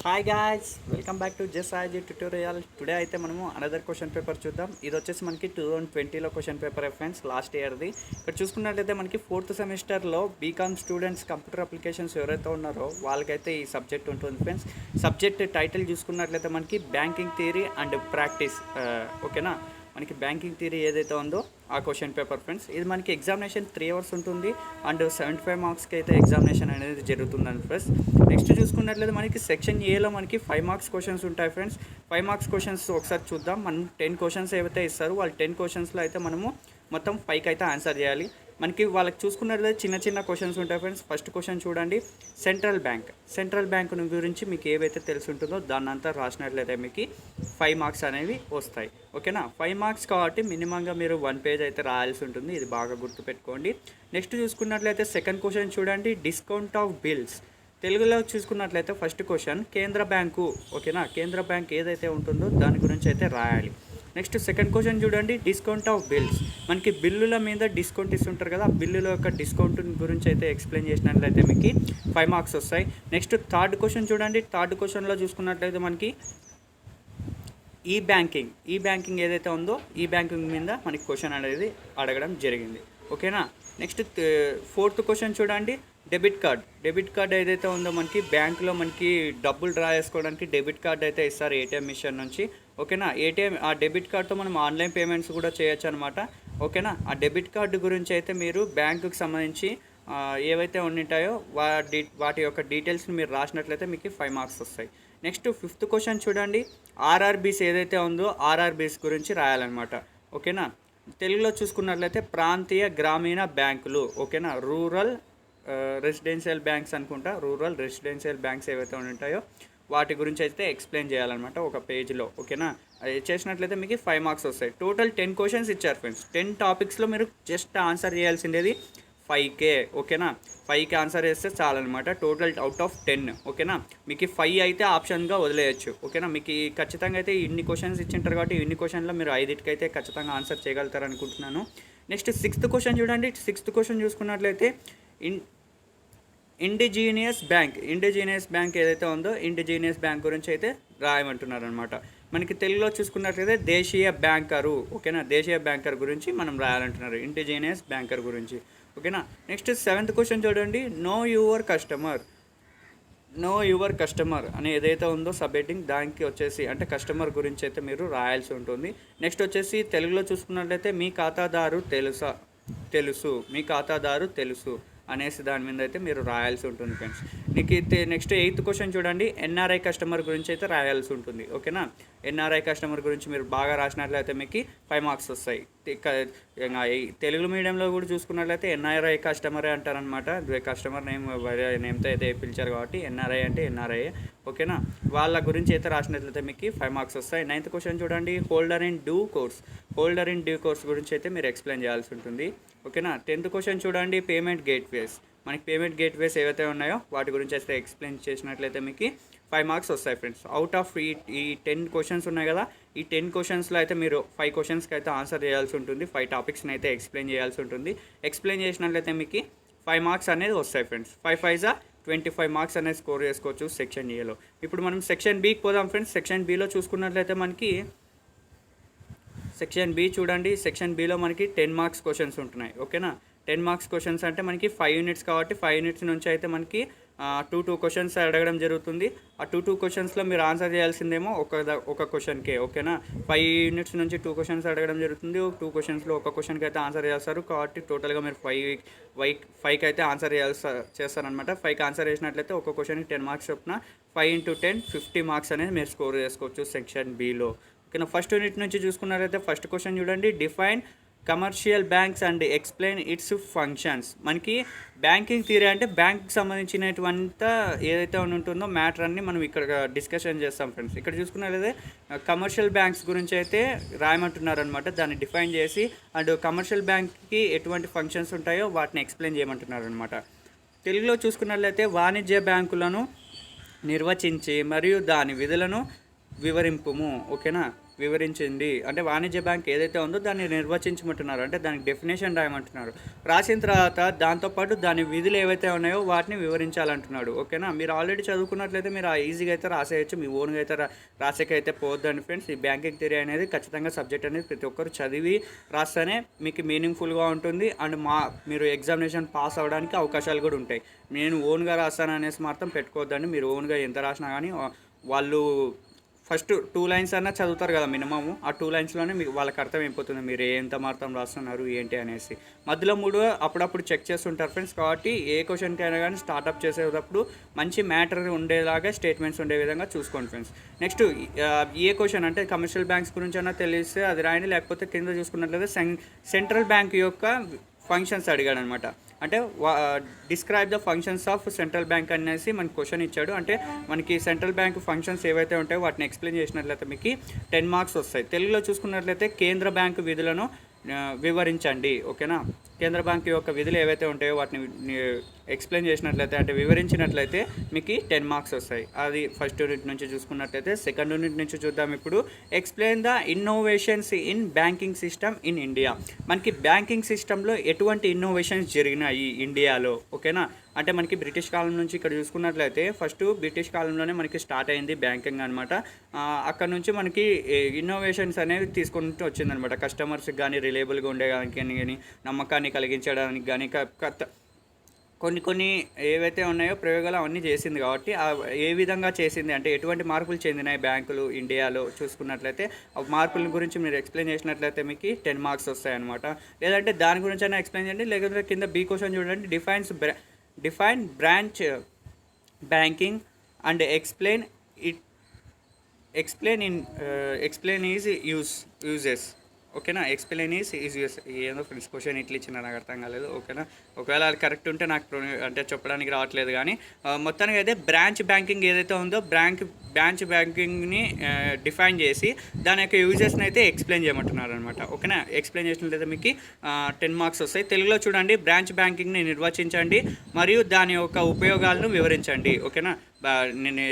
Hi guys, welcome back to just IG tutorial. Today అయితే మనము another question paper చూద్దాం. ఇది వచ్చేసి మనకి 2020లో క్వశ్చన్ పేపర్ ఫ్రెండ్స్, లాస్ట్ ఇయర్ది. ఇక్కడ చూసుకున్నట్లయితే మనకి ఫోర్త్ సెమిస్టర్లో బీకామ్ స్టూడెంట్స్ కంప్యూటర్ అప్లికేషన్స్ ఎవరైతే ఉన్నారో వాళ్ళకైతే ఈ సబ్జెక్ట్ ఉంటుంది ఫ్రెండ్స్. సబ్జెక్ట్ టైటిల్ చూసుకున్నట్లయితే మనకి బ్యాంకింగ్ థియరీ అండ్ ప్రాక్టీస్. ఓకేనా, మనకి బ్యాంకింగ్ థియరీ ఏదైతే ఉందో ఆ క్వశ్చన్ పేపర్ ఫ్రెండ్స్. ఇది మనకి ఎగ్జామినేషన్ 3 అవర్స్ ఉంటుంది అండ్ 75 మార్క్స్కి అయితే ఎగ్జామినేషన్ అనేది జరుగుతుందండి ఫ్రెండ్స్. నెక్స్ట్ చూసుకున్నట్లయితే మనకి సెక్షన్ ఏలో మనకి 5 మార్క్స్ క్వశ్చన్స్ ఉంటాయి ఫ్రెండ్స్. 5 మార్క్స్ క్వశ్చన్స్ ఒకసారి చూద్దాం. మనం 10 క్వశ్చన్స్ ఏవైతే ఇస్తారు వాళ్ళు 10 క్వశ్చన్స్లో అయితే మనము మొత్తం 5కి అయితే ఆన్సర్ చేయాలి. మనకి వాళ్ళకి చూసుకున్నట్లయితే చిన్న చిన్న క్వశ్చన్స్ ఉంటాయి ఫ్రెండ్స్. ఫస్ట్ క్వశ్చన్ చూడండి, సెంట్రల్ బ్యాంక్ గురించి మీకు ఏవైతే తెలిసి ఉంటుందో దాన్ని అంతా రాసినట్లయితే మీకు 5 మార్క్స్ అనేవి వస్తాయి. ఓకేనా, 5 మార్క్స్ కాబట్టి మినిమంగా మీరు 1 పేజ్ అయితే రాయాల్సి ఉంటుంది. ఇది బాగా గుర్తుపెట్టుకోండి. నెక్స్ట్ చూసుకున్నట్లయితే సెకండ్ క్వశ్చన్ చూడండి, డిస్కౌంట్ ఆఫ్ బిల్స్. తెలుగులో చూసుకున్నట్లయితే ఫస్ట్ క్వశ్చన్ కేంద్ర బ్యాంకు. ఓకేనా, కేంద్ర బ్యాంక్ ఏదైతే ఉంటుందో దాని గురించి అయితే రాయాలి. నెక్స్ట్ సెకండ్ క్వశ్చన్ చూడండి, డిస్కౌంట్ ఆఫ్ బిల్స్. మనకి బిల్లుల మీద డిస్కౌంట్ ఇస్తుంటారు కదా, బిల్లుల యొక్క డిస్కౌంట్ గురించి అయితే ఎక్స్ప్లెయిన్ చేసినట్లయితే మీకు 5 మార్క్స్ వస్తాయి. నెక్స్ట్ థర్డ్ క్వశ్చన్ చూడండి, థర్డ్ క్వశ్చన్లో చూసుకున్నట్లయితే మనకి ఈ బ్యాంకింగ్ ఏదైతే ఉందో ఈ బ్యాంకింగ్ మీద మనకి క్వశ్చన్ అనేది అడగడం జరిగింది. ఓకేనా, నెక్స్ట్ ఫోర్త్ క్వశ్చన్ చూడండి, డెబిట్ కార్డ్ ఏదైతే ఉందో మనకి బ్యాంకులో మనకి డబ్బులు డ్రా చేసుకోవడానికి డెబిట్ కార్డ్ అయితే ఇస్తారు ఏటీఎం మిషన్ నుంచి. ఓకేనా, ఆ డెబిట్ కార్డ్తో మనం ఆన్లైన్ పేమెంట్స్ కూడా చేయొచ్చు అనమాట. ఓకేనా, ఆ డెబిట్ కార్డు గురించి అయితే మీరు బ్యాంకుకి సంబంధించి ఏవైతే ఉంటాయో వాటి యొక్క డీటెయిల్స్ని మీరు రాసినట్లయితే మీకు 5 మార్క్స్ వస్తాయి. నెక్స్ట్ ఫిఫ్త్ క్వశ్చన్ చూడండి, ఆర్ఆర్బీస్ ఏదైతే ఉందో ఆర్ఆర్బీస్ గురించి రాయాలన్నమాట. ఓకేనా, తెలుగులో చూసుకున్నట్లయితే ప్రాంతీయ గ్రామీణ బ్యాంకులు. ఓకేనా, రూరల్ రెసిడెన్షియల్ బ్యాంక్స్ అనుకుంటా. రూరల్ రెసిడెన్షియల్ బ్యాంక్స్ ఏవైతే ఉంటాయో వాటి గురించి అయితే ఎక్స్ప్లెయిన్ చేయాలన్నమాట ఒక పేజ్లో. ఓకేనా, అది చేసినట్లయితే మీకు 5 మార్క్స్ వస్తాయి. టోటల్ 10 క్వశ్చన్స్ ఇచ్చారు ఫ్రెండ్స్. 10 టాపిక్స్లో మీరు జస్ట్ ఆన్సర్ చేయాల్సిండేది 5K. ఓకేనా, 5కి ఆన్సర్ చేస్తే చాలన్నమాట. Total out of 10. ఓకేనా, మీకు 5 అయితే ఆప్షన్గా వదిలేయచ్చు. ఓకేనా, మీకు ఖచ్చితంగా అయితే ఇన్ని క్వశ్చన్స్ ఇచ్చింటారు కాబట్టి ఇన్ని క్వశ్చన్లో మీరు 5కి అయితే ఖచ్చితంగా ఆన్సర్ చేయగలుగుతారు అనుకుంటున్నాను. నెక్స్ట్ సిక్స్త్ క్వశ్చన్ చూడండి. సిక్స్త్ క్వశ్చన్ చూసుకున్నట్లయితే ఇండిజీనియస్ బ్యాంక్ ఏదైతే ఉందో ఇండిజీనియస్ బ్యాంక్ గురించి అయితే రాయమంటున్నారు అనమాట. మనకి తెలుగులో చూసుకున్నట్లయితే దేశీయ బ్యాంకరు. ఓకేనా, దేశీయ బ్యాంకర్ గురించి మనం రాయాలంటున్నారు, ఇండిజీనియస్ బ్యాంకర్ గురించి. ఓకేనా, నెక్స్ట్ సెవెంత్ క్వశ్చన్ చూడండి, నో యువర్ కస్టమర్ అని ఏదైతే ఉందో సబ్హెడ్డింగ్ దానికి వచ్చేసి అంటే కస్టమర్ గురించి అయితే మీరు రాయాల్సి ఉంటుంది. నెక్స్ట్ వచ్చేసి తెలుగులో చూసుకున్నట్లయితే మీ ఖాతాదారు తెలుసు అనేసి దాని మీద అయితే మీరు రాయాల్సి ఉంటుంది ఫ్రెండ్స్. నీకు నెక్స్ట్ ఎయిత్ క్వశ్చన్ చూడండి, ఎన్ఆర్ఐ కస్టమర్ గురించి అయితే రాయాల్సి ఉంటుంది. ఓకేనా, ఎన్ఆర్ఐ కస్టమర్ గురించి మీరు బాగా రాసినట్లయితే మీకు 5 మార్క్స్ వస్తాయి. తెలుగు మీడియంలో కూడా చూసుకున్నట్లయితే ఎన్ఆర్ఐ కస్టమరే అంటారనమాట. కస్టమర్ నేమ్తో అయితే పిలిచారు కాబట్టి ఎన్ఆర్ఐ అంటే ఎన్ఆర్ఐ. ఓకేనా, వాళ్ళ గురించి అయితే రాసినట్లయితే మీకు 5 మార్క్స్ వస్తాయి. నైన్త్ క్వశ్చన్ చూడండి, హోల్డర్ ఇన్ డ్యూ కోర్స్ గురించి అయితే మీరు ఎక్స్ప్లెయిన్ చేయాల్సి ఉంటుంది. ఓకేనా, 10th క్వశ్చన్ చూడండి, పేమెంట్ గేట్వేస్. మనకి పేమెంట్ గేట్వేస్ ఏవైతే ఉన్నాయో వాటి గురించి అయితే ఎక్స్ప్లెయిన్ చేసినట్లయితే మీకు 5 మార్క్స్ వస్తాయి ఫ్రెండ్స్. అవుట్ ఆఫ్ ఈ 10 క్వశ్చన్స్ ఉన్నాయి కదా, ఈ 10 క్వశ్చన్స్లో అయితే మీరు 5 క్వశ్చన్స్కి అయితే ఆన్సర్ చేయాల్సి ఉంటుంది. 5 టాపిక్స్ని అయితే ఎక్స్ప్లెయిన్ చేయాల్సి ఉంటుంది. ఎక్స్ప్లెయిన్ చేసినట్లయితే మీకు 5 మార్క్స్ అనేది వస్తాయి ఫ్రెండ్స్. 5 5 25 మార్క్స్ అనేది స్కోర్ చేసుకోవచ్చు సెక్షన్ ఏలో. ఇప్పుడు మనం సెక్షన్ బికి పోదాం ఫ్రెండ్స్. సెక్షన్ బిలో చూసుకున్నట్లయితే మనకి సెక్షన్ బి చూడండి. సెక్షన్ బిలో మనకి 10 మార్క్స్ క్వశ్చన్స్ ఉంటున్నాయి. ఓకేనా, 10 మార్క్స్ క్వశ్చన్స్ అంటే మనకి 5 యూనిట్స్ కాబట్టి 5 యూనిట్స్ నుంచి అయితే మనకి 2 క్వశ్చన్స్ అడగడం జరుగుతుంది. ఆ 2 క్వశ్చన్స్లో మీరు ఆన్సర్ చేయాల్సిందేమో ఒక క్వశ్చన్కే. ఓకేనా, 5 యూనిట్స్ నుంచి 2 క్వశ్చన్స్ అడగడం జరుగుతుంది. 2 క్వశ్చన్స్లో ఒక క్వశ్చన్కి అయితే ఆన్సర్ చేస్తారు కాబట్టి టోటల్గా మీరు 5కి అయితే ఆన్సర్ చేస్తారనమాట. 5కి ఆన్సర్ చేసినట్లయితే ఒక క్వశ్చన్కి 10 మార్క్స్ చొప్పున 5 × 10 50 మార్క్స్ అనేది మీరు స్కోర్ చేసుకోవచ్చు సెక్షన్ బిలో. ఓకేనా, ఫస్ట్ యూనిట్ నుంచి చూసుకున్నట్లయితే ఫస్ట్ క్వశ్చన్ చూడండి, define commercial banks and explain it's functions. మనకి బ్యాంకింగ్ థియరీ అంటే బ్యాంక్కి సంబంధించినటువంటి ఏదైతే ఉంటుందో మ్యాటర్ అన్ని మనం ఇక్కడ డిస్కషన్ చేస్తాం ఫ్రెండ్స్. ఇక్కడ చూసుకున్నట్లయితే కమర్షియల్ బ్యాంక్స్ గురించి అయితే రాయమంటున్నారు అనమాట. దాన్ని డిఫైన్ చేసి అండ్ కమర్షియల్ బ్యాంక్కి ఎటువంటి ఫంక్షన్స్ ఉంటాయో వాటిని ఎక్స్ప్లెయిన్ చేయమంటున్నారు అనమాట. తెలుగులో చూసుకున్నట్లయితే వాణిజ్య బ్యాంకులను నిర్వచించి మరియు దాని విధులను వివరింపుము. ఓకేనా, వివరించింది. అంటే వాణిజ్య బ్యాంక్ ఏదైతే ఉందో దాన్ని నిర్వచించమంటున్నారు, అంటే దానికి డెఫినేషన్ రాయమంటున్నారు. రాసిన తర్వాత దాంతోపాటు దాని విధులు ఏవైతే ఉన్నాయో వాటిని వివరించాలంటున్నాడు. ఓకేనా, మీరు ఆల్రెడీ చదువుకున్నట్లయితే మీరు ఈజీగా అయితే రాసేయచ్చు, మీ ఓన్గా అయితే రాసేకైతే పోవద్దండి ఫ్రెండ్స్. ఈ బ్యాంకింగ్ థియరీ అనేది ఖచ్చితంగా సబ్జెక్ట్ అనేది ప్రతి ఒక్కరు చదివి రాస్తేనే మీకు మీనింగ్ఫుల్గా ఉంటుంది అండ్ మీరు ఎగ్జామినేషన్ పాస్ అవ్వడానికి అవకాశాలు కూడా ఉంటాయి. నేను ఓన్గా రాస్తాను అనేసి మాత్రం పెట్టుకోవద్దండి. మీరు ఓన్గా ఎంత రాసినా కానీ వాళ్ళు ఫస్ట్ 2 లైన్స్ అన్నా చదువుతారు కదా మినిమము, ఆ 2 లైన్స్లోనే మీకు వాళ్ళకి అర్థమైపోతుంది మీరు ఎంత మాత్రం రాస్తున్నారు ఏంటి అనేసి. మధ్యలో 3 అప్పుడప్పుడు చెక్ చేస్తుంటారు ఫ్రెండ్స్. కాబట్టి ఏ క్వశ్చన్కి అయినా కానీ స్టార్ట్అప్ చేసేటప్పుడు మంచి మ్యాటర్ ఉండేలాగా స్టేట్మెంట్స్ ఉండే విధంగా చూసుకోండి ఫ్రెండ్స్. నెక్స్ట్ ఏ క్వశ్చన్ అంటే కమర్షియల్ బ్యాంక్స్ గురించి అయినా తెలిస్తే అది రాయండి, లేకపోతే కింద చూసుకున్నట్లయితే సెంట్రల్ బ్యాంక్ యొక్క ఫంక్షన్స్ అడిగాడు అనమాట. అంటే describe the functions of central bank అనేసి మనకి క్వశ్చన్ ఇచ్చాడు. అంటే మనకి సెంట్రల్ బ్యాంక్ ఫంక్షన్స్ ఏవైతే ఉంటాయో వాటిని ఎక్స్ప్లెయిన్ చేసినట్లయితే మీకు 10 మార్క్స్ వస్తాయి. తెలుగులో చూసుకున్నట్లయితే కేంద్ర బ్యాంకు విధులను వివరించండి. ఓకేనా, కేంద్ర బ్యాంక్ యొక్క విధులు ఏవైతే ఉంటాయో వాటిని ఎక్స్ప్లెయిన్ చేసినట్లయితే అంటే వివరించినట్లయితే మీకు 10 మార్క్స్ వస్తాయి. అది ఫస్ట్ యూనిట్ నుంచి చూసుకున్నట్లయితే. సెకండ్ యూనిట్ నుంచి చూద్దాం ఇప్పుడు. Explain the innovations in banking system in India. మనకి బ్యాంకింగ్ సిస్టంలో ఎటువంటి ఇన్నోవేషన్స్ జరిగినాయి ఇండియాలో. ఓకేనా, అంటే మనకి బ్రిటిష్ కాలం నుంచి ఇక్కడ చూసుకున్నట్లయితే ఫస్ట్ బ్రిటిష్ కాలంలోనే మనకి స్టార్ట్ అయింది బ్యాంకింగ్ అనమాట. అక్కడ నుంచి మనకి ఇన్నోవేషన్స్ అనేవి తీసుకుంటూ వచ్చిందనమాట. కస్టమర్స్కి కానీ రిలయబుల్గా ఉండేదానికి కానీ నమ్మకాన్ని కలిగించడానికి కానీ కొన్ని ఏవైతే ఉన్నాయో ప్రయోగాలు అవన్నీ చేసింది. కాబట్టి ఏ విధంగా చేసింది అంటే ఎటువంటి మార్పులు చెందినాయి బ్యాంకులు ఇండియాలో చూసుకున్నట్లయితే ఆ మార్పుల గురించి మీరు ఎక్స్ప్లెయిన్ చేసినట్లయితే మీకు 10 మార్క్స్ వస్తాయన్నమాట. లేదంటే దాని గురించి అయినా ఎక్స్ప్లెయిన్ చేయండి. లేకపోతే కింద బీ క్వశ్చన్ చూడండి. Define branch banking and explain is uses. ఓకేనా, ఎక్స్ప్లెయిన్ ఈజ్ యూజెస్. ఏదో ఫ్రెండ్స్ క్వశ్చన్ ఇట్లా ఇచ్చిన నాకు అర్థం కాలేదు. ఓకేనా, ఒకవేళ అది కరెక్ట్ ఉంటే నాకు అంటే చెప్పడానికి రావట్లేదు. కానీ మొత్తానికి అయితే బ్రాంచ్ బ్యాంకింగ్ ఏదైతే ఉందో బ్రాంచ్ బ్యాంకింగ్ని డిఫైన్ చేసి దాని యొక్క యూజెస్ని అయితే ఎక్స్ప్లెయిన్ చేయమంటున్నారు అనమాట. ఓకేనా, ఎక్స్ప్లెయిన్ చేసినట్లయితే మీకు 10 మార్క్స్ వస్తాయి. తెలుగులో చూడండి, బ్రాంచ్ బ్యాంకింగ్ని నిర్వచించండి మరియు దాని యొక్క ఉపయోగాలను వివరించండి. ఓకేనా, నేను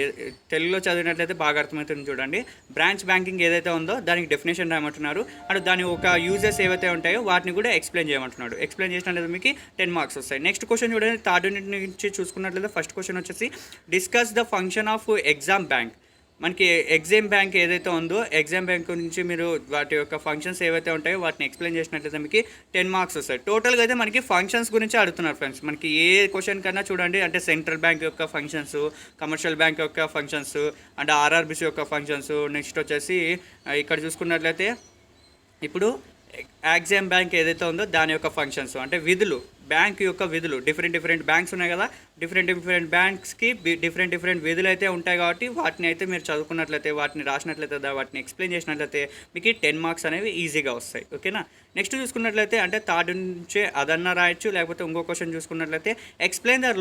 తెలుగులో చదివినట్లయితే బాగా అర్థమవుతుంది. చూడండి, బ్రాంచ్ బ్యాంకింగ్ ఏదైతే ఉందో దానికి డెఫినేషన్ రాయమంటున్నారు అండ్ దాని ఒక యూజెస్ ఏవైతే ఉంటాయో వాటిని కూడా ఎక్స్ప్లెయిన్ చేయమంటున్నాడు. ఎక్స్ప్లెయిన్ చేసినట్లయితే మీకు 10 మార్క్స్ వస్తాయి. నెక్స్ట్ క్వశ్చన్ చూడండి, థర్డ్ యూనిట్ నుంచి చూసుకున్నట్లయితే ఫస్ట్ క్వశ్చన్ వచ్చేసి discuss the function of exam bank. మనకి ఎగ్జామ్ బ్యాంక్ ఏదైతే ఉందో ఎగ్జామ్ బ్యాంక్ నుంచి మీరు వాటి యొక్క ఫంక్షన్స్ ఏవైతే ఉంటాయో వాటిని ఎక్స్ప్లెయిన్ చేసినట్లయితే మీకు 10 మార్క్స్ వస్తాయి. టోటల్గా అయితే మనకి ఫంక్షన్స్ గురించి అడుగుతున్నారు ఫ్రెండ్స్. మనకి ఏ క్వశ్చన్ కన్నా చూడండి, అంటే సెంట్రల్ బ్యాంక్ యొక్క ఫంక్షన్స్, కమర్షియల్ బ్యాంక్ యొక్క ఫంక్షన్స్ అండ్ ఆర్ఆర్బిసి యొక్క ఫంక్షన్స్. నెక్స్ట్ వచ్చేసి ఇక్కడ చూసుకున్నట్లయితే ఇప్పుడు ఎగ్జామ్ బ్యాంక్ ఏదైతే ఉందో దాని యొక్క ఫంక్షన్స్ అంటే విధులు, బ్యాంక్ యొక్క విధులు. డిఫరెంట్ బ్యాంక్స్ ఉన్నాయి కదా, డిఫరెంట్ బ్యాంక్స్కి డిఫరెంట్ విధులు అయితే ఉంటాయి. కాబట్టి వాటిని అయితే మీరు చదువుకున్నట్లయితే వాటిని రాసినట్లయితే వాటిని ఎక్స్ప్లెయిన్ చేసినట్లయితే మీకు 10 మార్క్స్ అనేవి ఈజీగా వస్తాయి. ఓకేనా, నెక్స్ట్ చూసుకున్నట్లయితే అంటే థర్డ్ నుంచే అదన్నా రాయొచ్చు, లేకపోతే ఇంకో క్వశ్చన్ చూసుకున్నట్లయితే explain the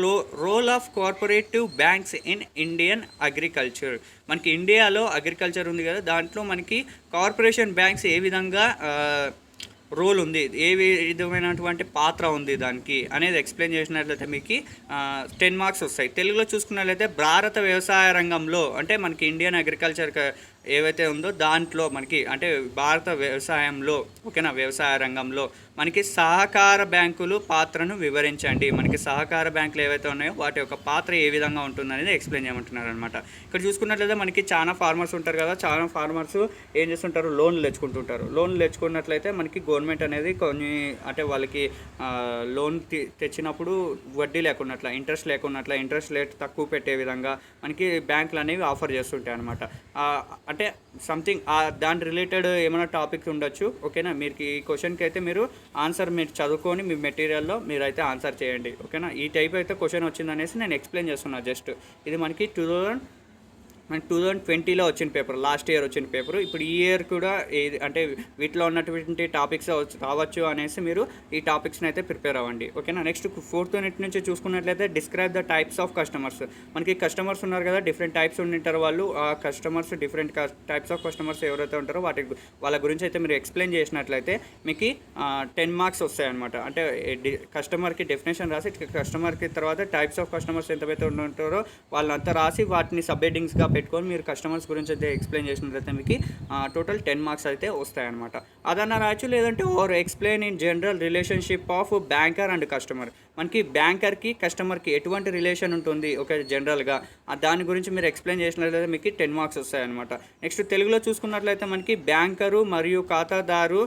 role of cooperative banks in Indian agriculture. మనకి ఇండియాలో అగ్రికల్చర్ ఉంది కదా, దాంట్లో మనకి కార్పొరేషన్ బ్యాంక్స్ ఏ విధంగా రోల్ ఉంది, ఏ విధమైనటువంటి పాత్ర ఉంది దానికి అనేది ఎక్స్ప్లెయిన్ చేసినట్లయితే మీకు 10 మార్క్స్ వస్తాయి. తెలుగులో చూసుకున్నట్లయితే భారత వ్యవసాయ రంగంలో అంటే మనకి ఇండియన్ అగ్రికల్చర్ ఏవైతే ఉందో దాంట్లో మనకి అంటే భారత వ్యవసాయంలో ఓకేనా వ్యవసాయ రంగంలో మనకి సహకార బ్యాంకులు పాత్రను వివరించండి. మనకి సహకార బ్యాంకులు ఏవైతే ఉన్నాయో వాటి యొక్క పాత్ర ఏ విధంగా ఉంటుందనేది ఎక్స్ప్లెయిన్ చేయమంటున్నారు అనమాట. ఇక్కడ చూసుకున్నట్లయితే మనకి చాలా ఫార్మర్స్ ఉంటారు కదా, చాలా ఫార్మర్స్ ఏం చేస్తుంటారు, లోన్లు తెచ్చుకుంటుంటారు. లోన్లు తెచ్చుకున్నట్లయితే మనకి గవర్నమెంట్ అనేది కొన్ని అంటే వాళ్ళకి లోన్ తెచ్చినప్పుడు వడ్డీ లేకున్నట్ల, ఇంట్రెస్ట్ రేట్ తక్కువ పెట్టే విధంగా మనకి బ్యాంకులు అనేవి ఆఫర్ చేస్తుంటాయి అనమాట. అంటే సంథింగ్ దాని రిలేటెడ్ ఏమైనా టాపిక్స్ ఉండొచ్చు. ఓకేనా, మీరు ఈ క్వశ్చన్కి అయితే మీరు ఆన్సర్ మీరు చదువుకొని మీ మెటీరియల్లో మీరైతే ఆన్సర్ చేయండి. ఓకేనా, ఈ టైప్ అయితే క్వశ్చన్ వచ్చిందనేసి నేను ఎక్స్ప్లెయిన్ చేస్తున్నా. జస్ట్ ఇది మనకి 2020లో వచ్చిన పేపర్, లాస్ట్ ఇయర్ వచ్చిన పేపర్. ఇప్పుడు ఈ ఇయర్ కూడా అంటే వీటిలో ఉన్నటువంటి టాపిక్స్ రావచ్చు అనేసి మీరు ఈ టాపిక్స్ని అయితే ప్రిపేర్ అవ్వండి. ఓకేనా, నెక్స్ట్ ఫోర్త్ యూనిట్ నుంచి చూసుకున్నట్లయితే describe the types of customers. మనకి కస్టమర్స్ ఉన్నారు కదా, డిఫరెంట్ టైప్స్ ఉంటారు వాళ్ళు. ఆ customers different types of customers ఎవరైతే ఉంటారో వాళ్ళ గురించి అయితే మీరు ఎక్స్ప్లెయిన్ చేసినట్లయితే మీకు 10 మార్క్స్ వస్తాయన్నమాట. అంటే కస్టమర్కి డెఫినేషన్ రాసి కస్టమర్కి తర్వాత టైప్స్ ఆఫ్ కస్టమర్స్ ఎంతైతే ఉంటారో వాళ్ళంతా రాసి వాటిని సబ్ హెడ్డింగ్స్గా పెట్టుకొని మీరు కస్టమర్స్ గురించి అయితే ఎక్స్ప్లెయిన్ చేసినట్లయితే మీకు టోటల్ 10 మార్క్స్ అయితే వస్తాయన్నమాట. అదన్నా రాయొచ్చు, లేదంటే or explain in general relationship of banker and customer. మనకి బ్యాంకర్కి కస్టమర్కి ఎటువంటి రిలేషన్ ఉంటుంది ఓకే జనరల్గా, దాని గురించి మీరు ఎక్స్ప్లెయిన్ చేసినట్లయితే మీకు 10 మార్క్స్ వస్తాయన్నమాట. నెక్స్ట్ తెలుగులో చూసుకున్నట్లయితే మనకి బ్యాంకరు మరియు ఖాతాదారు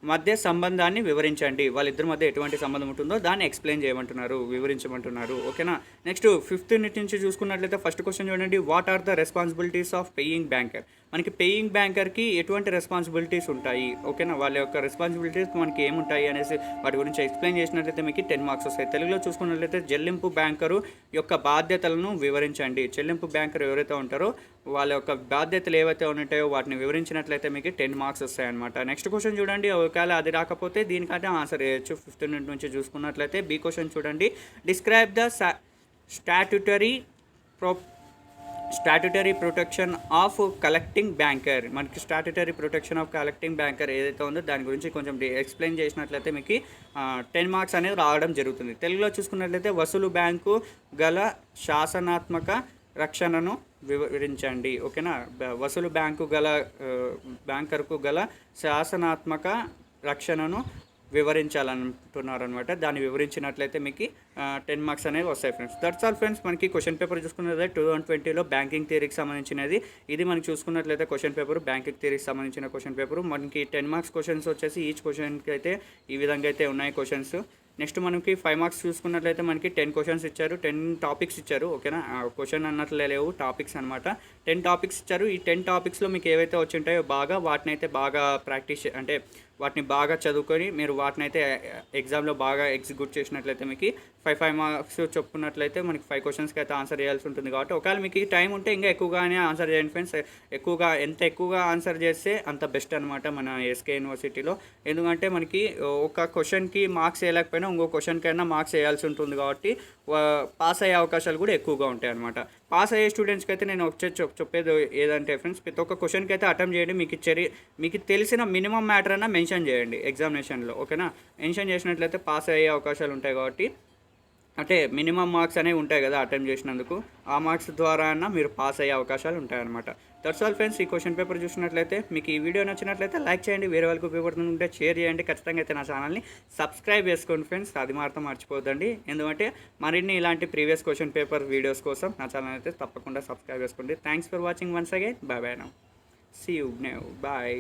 మధ్య సంబంధాన్ని వివరించండి. వాళ్ళిద్దరి మధ్య ఎటువంటి సంబంధం ఉంటుందో దాన్ని ఎక్స్ప్లెయిన్ చేయమంటున్నారు, వివరించమంటున్నారు. ఓకేనా. నెక్స్ట్ 5th యూనిట్ నుంచి చూసుకున్నట్లయితే ఫస్ట్ క్వశ్చన్ చూడండి. What are the responsibilities of paying banker? మనకి పేయింగ్ బ్యాంకర్కి ఎటువంటి రెస్పాన్సిబిలిటీస్ ఉంటాయి, ఓకేనా, వాళ్ళ యొక్క రెస్పాన్సిబిలిటీస్ మనకి ఏముంటాయి అనేసి వాటి గురించి ఎక్స్ప్లెయిన్ చేసినట్లయితే మీకు 10 మార్క్స్ వస్తాయి. తెలుగులో చూసుకున్నట్లయితే చెల్లింపు బ్యాంకరు యొక్క బాధ్యతలను వివరించండి. చెల్లింపు బ్యాంకర్ ఎవరైతే ఉంటారో వాళ్ళ యొక్క బాధ్యతలు ఏవైతే ఉంటాయో వాటిని వివరించినట్లయితే మీకు 10 మార్క్స్ వస్తాయన్నమాట. నెక్స్ట్ క్వశ్చన్ చూడండి. ఒకవేళ అది రాకపోతే దీనికంటే ఆన్సర్ చేయొచ్చు. 5th యూనిట్ నుంచి చూసుకున్నట్లయితే బి క్వశ్చన్ చూడండి. Describe the statutory protection of collecting banker. మనకి statutory protection of collecting banker ఏదైతే ఉందో దాని గురించి కొంచెం ఎక్స్ప్లెయిన్ చేసినట్లయితే మీకు 10 మార్క్స్ అనేది రావడం జరుగుతుంది. తెలుగులో చూసుకున్నట్లయితే వసూలు బ్యాంకు గల శాసనాత్మక రక్షణను వివరించండి. ఓకేనా. వసూలు బ్యాంకు గల బ్యాంకర్కు గల శాసనాత్మక రక్షణను వివరించాలంటున్నారు అనమాట. దాన్ని వివరించినట్లయితే మీకు 10 మార్క్స్ అనేవి వస్తాయి ఫ్రెండ్స్. That's all friends. మనకి క్వశ్చన్ పేపర్ చూసుకున్నట్లయితే 2020లో బ్యాంకింగ్ థియరీకి సంబంధించినది ఇది. మనకి చూసుకున్నట్లయితే క్వశ్చన్ పేపర్ బ్యాంకింగ్ థియరీకి సంబంధించిన క్వశ్చన్ పేపర్. మనకి 10 మార్క్స్ క్వశ్చన్స్ వచ్చేసి ఈచ్ క్వశ్చన్కి అయితే ఈ విధంగా అయితే ఉన్నాయి క్వశ్చన్స్. నెక్స్ట్ మనకి 5 మార్క్స్ చూసుకున్నట్లయితే మనకి 10 క్వశ్చన్స్ ఇచ్చారు, 10 టాపిక్స్ ఇచ్చారు. ఓకేనా. క్వశ్చన్ అన్నట్లే లేవు, టాపిక్స్ అనమాట. 10 టాపిక్స్ ఇచ్చారు. ఈ 10 టాపిక్స్లో మీకు ఏవైతే వచ్చి ఉంటాయో వాటిని అయితే బాగా ప్రాక్టీస్ అంటే వాటిని బాగా చదువుకొని మీరు వాటిని అయితే ఎగ్జామ్లో బాగా ఎగ్జిక్యూట్ చేసినట్లయితే మీకు 5 మార్క్స్ చెప్పుకున్నట్లయితే మనకి 5 క్వశ్చన్స్కి అయితే ఆన్సర్ చేయాల్సి ఉంటుంది. కాబట్టి ఒకవేళ మీకు టైం ఉంటే ఇంకా ఎక్కువగానే ఆన్సర్ చేయండి ఫ్రెండ్స్. ఎంత ఎక్కువగా ఆన్సర్ చేస్తే అంత బెస్ట్ అనమాట మన ఎస్కే యూనివర్సిటీలో. ఎందుకంటే మనకి ఒక క్వశ్చన్కి మార్క్స్ వేయలేకపోయినా ఇంకో క్వశ్చన్కైనా మార్క్స్ వేయాల్సి ఉంటుంది. కాబట్టి పాస్ అయ్యే అవకాశాలు కూడా ఎక్కువగా ఉంటాయి అనమాట. పాస్ అయ్యే స్టూడెంట్స్కి అయితే నేను చెప్పేది ఏదంటే ఫ్రెండ్స్, ప్రతి ఒక్క క్వశ్చన్కి అయితే అటెంప్ట్ చేయండి. మీకు తెలిసిన మినిమం మ్యాటర్ అయినా మెన్షన్ చేయండి ఎగ్జామినేషన్లో. ఓకేనా. మెన్షన్ చేసినట్లయితే పాస్ అయ్యే అవకాశాలు ఉంటాయి. కాబట్టి అంటే మినిమం మార్క్స్ అనేవి ఉంటాయి కదా అటెంప్ట్ చేసినందుకు, ఆ మార్క్స్ ద్వారా అయినా మీరు పాస్ అయ్యే అవకాశాలు ఉంటాయన్నమాట. That's all friends. ఈ క్వశ్చన్ పేపర్ చూసినట్లయితే మీకు ఈ వీడియో నచ్చినట్లయితే లైక్ చేయండి, వేరే వాళ్ళకి ఉపయోగపడుతుంటే షేర్ చేయండి. ఖచ్చితంగా అయితే నా ఛానల్ని సబ్స్క్రైబ్ చేసుకోండి ఫ్రెండ్స్. అది మాత్రం మర్చిపోద్దండి. ఎందుకంటే మరిన్ని ఇలాంటి ప్రీవియస్ క్వశ్చన్ పేపర్ వీడియోస్ కోసం నా ఛానల్ అయితే తప్పకుండా సబ్స్క్రైబ్ చేసుకోండి. Thanks for watching once again. Bye bye now. See you now. Bye.